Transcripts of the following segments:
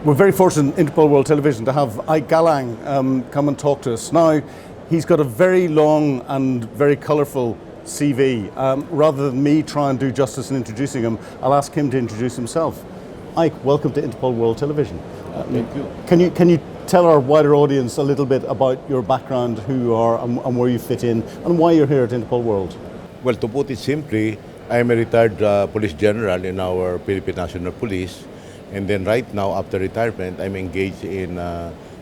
We're very fortunate in Interpol World Television to have Galang come and talk to us. Now, he's got a very long and very colourful CV. Rather than me try and do justice in introducing him, I'll ask him to introduce himself. Ike, welcome to Interpol World Television. Thank you. Can you tell our wider audience a little bit about your background, who you are and where you fit in, and why you're here at Interpol World? Well, to put it simply, I'm a retired police general in our Philippine National Police. And then right now, after retirement, I'm engaged in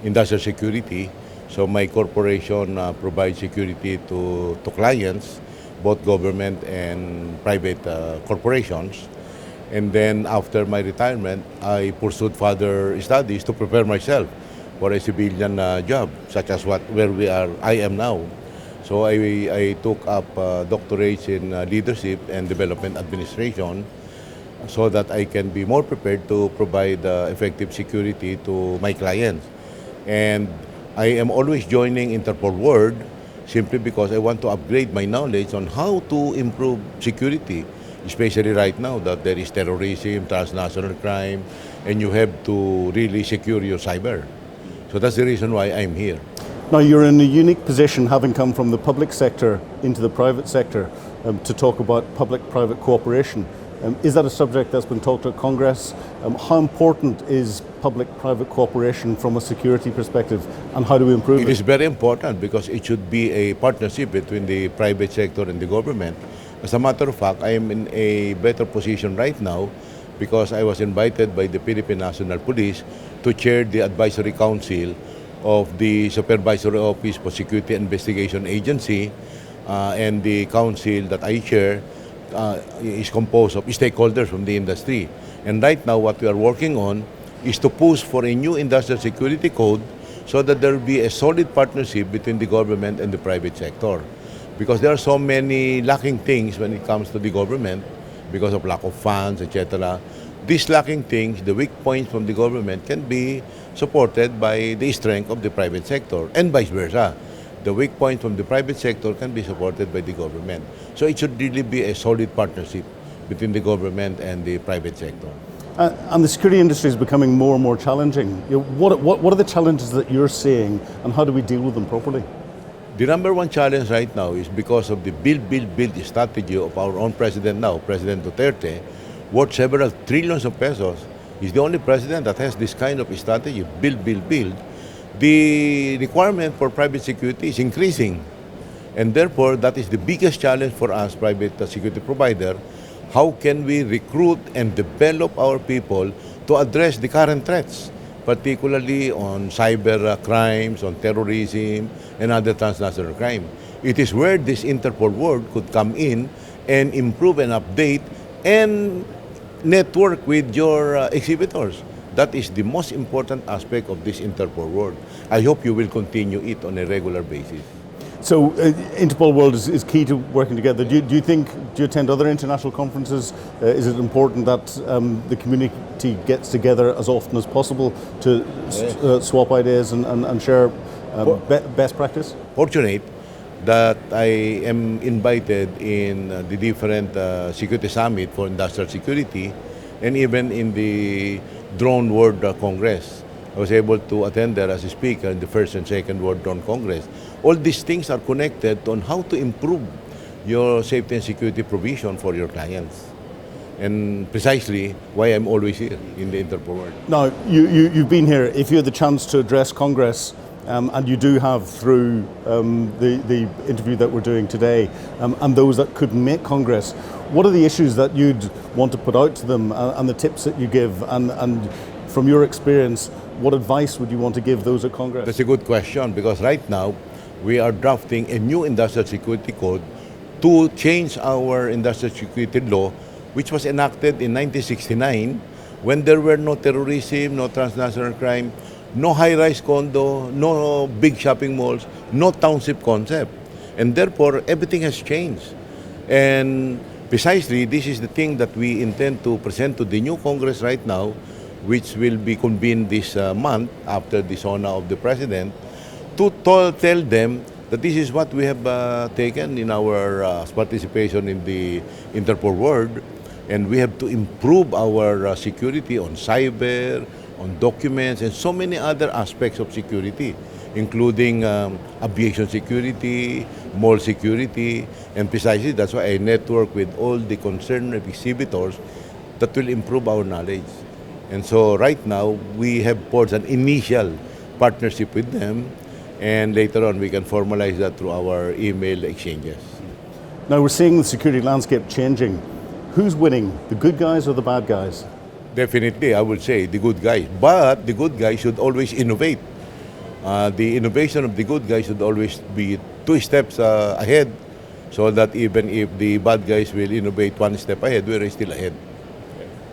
industrial security. So my corporation provides security to clients, both government and private corporations. And then after my retirement, I pursued further studies to prepare myself for a civilian job, such as I am now. So I took up doctorates in leadership and development administration, so that I can be more prepared to provide effective security to my clients. And I am always joining Interpol World simply because I want to upgrade my knowledge on how to improve security, especially right now that there is terrorism, transnational crime, and you have to really secure your cyber. So that's the reason why I'm here. Now, you're in a unique position, having come from the public sector into the private sector, to talk about public-private cooperation. Is that a subject that's been talked at Congress? How important is public-private cooperation from a security perspective, and how do we improve it? It is very important because it should be a partnership between the private sector and the government. As a matter of fact, I am in a better position right now because I was invited by the Philippine National Police to chair the advisory council of the Supervisory Office for Security Investigation Agency, and the council that I chair is composed of stakeholders from the industry. And right now what we are working on is to push for a new industrial security code so that there will be a solid partnership between the government and the private sector. Because there are so many lacking things when it comes to the government because of lack of funds, etc. These lacking things, the weak points from the government, can be supported by the strength of the private sector, and vice versa. The weak point from the private sector can be supported by the government. So it should really be a solid partnership between the government and the private sector. And the security industry is becoming more and more challenging. What are the challenges that you're seeing, and how do we deal with them properly? The number one challenge right now is because of the build strategy of our own president now, President Duterte, worth several trillions of pesos. He's the only president that has this kind of strategy, build. The requirement for private security is increasing. And therefore, that is the biggest challenge for us, private security provider. How can we recruit and develop our people to address the current threats, particularly on cyber crimes, on terrorism, and other transnational crime? It is where this Interpol World could come in and improve and update and network with your exhibitors. That is the most important aspect of this Interpol World. I hope you will continue it on a regular basis. So Interpol World is key to working together. Do you attend other international conferences? Is it important that the community gets together as often as possible to swap ideas and share best practice? Fortunate that I am invited in the different security summit for industrial security, and even in the Drone World Congress. I was able to attend there as a speaker in the first and second World Drone Congress. All these things are connected on how to improve your safety and security provision for your clients. And precisely why I'm always here in the Interpol World. Now, you've been here. If you had the chance to address Congress, and you do have through the interview that we're doing today, and those that couldn't make Congress, what are the issues that you'd want to put out to them, and the tips that you give, and from your experience, what advice would you want to give those at Congress? That's a good question, because right now we are drafting a new industrial security code to change our industrial security law, which was enacted in 1969 when there were no terrorism, no transnational crime, no high-rise condo, no big shopping malls, no township concept. And therefore, everything has changed. And precisely, this is the thing that we intend to present to the new Congress right now, which will be convened this month after the SONA of the President, to tell them that this is what we have taken in our participation in the Interpol World, And we have to improve our security on cyber, on documents, and so many other aspects of security, including aviation security, mall security, and precisely that's why I network with all the concerned exhibitors that will improve our knowledge. And so right now, we have forged an initial partnership with them, and later on we can formalize that through our email exchanges. Now we're seeing the security landscape changing. Who's winning, the good guys or the bad guys? Definitely, I would say the good guys. But the good guys should always innovate. The innovation of the good guys should always be 2 steps ahead, so that even if the bad guys will innovate 1 step ahead, we're still ahead.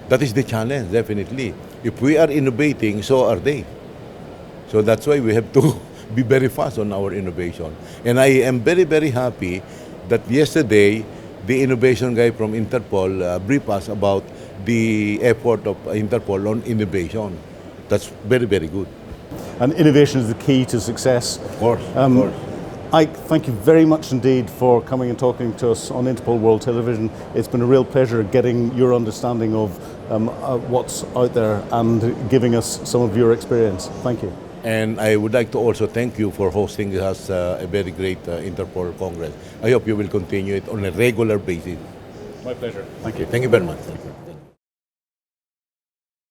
That is the challenge, definitely. If we are innovating, so are they. So that's why we have to be very fast on our innovation. And I am very, very happy that yesterday, the innovation guy from Interpol briefed us about the effort of Interpol on innovation. That's very, very good. And innovation is the key to success. Of course, of course. Ike, thank you very much indeed for coming and talking to us on Interpol World Television. It's been a real pleasure getting your understanding of what's out there and giving us some of your experience. Thank you. And I would like to also thank you for hosting us a very great Interpol Congress. I hope you will continue it on a regular basis. My pleasure. Thank you. Thank you very much. Thank you.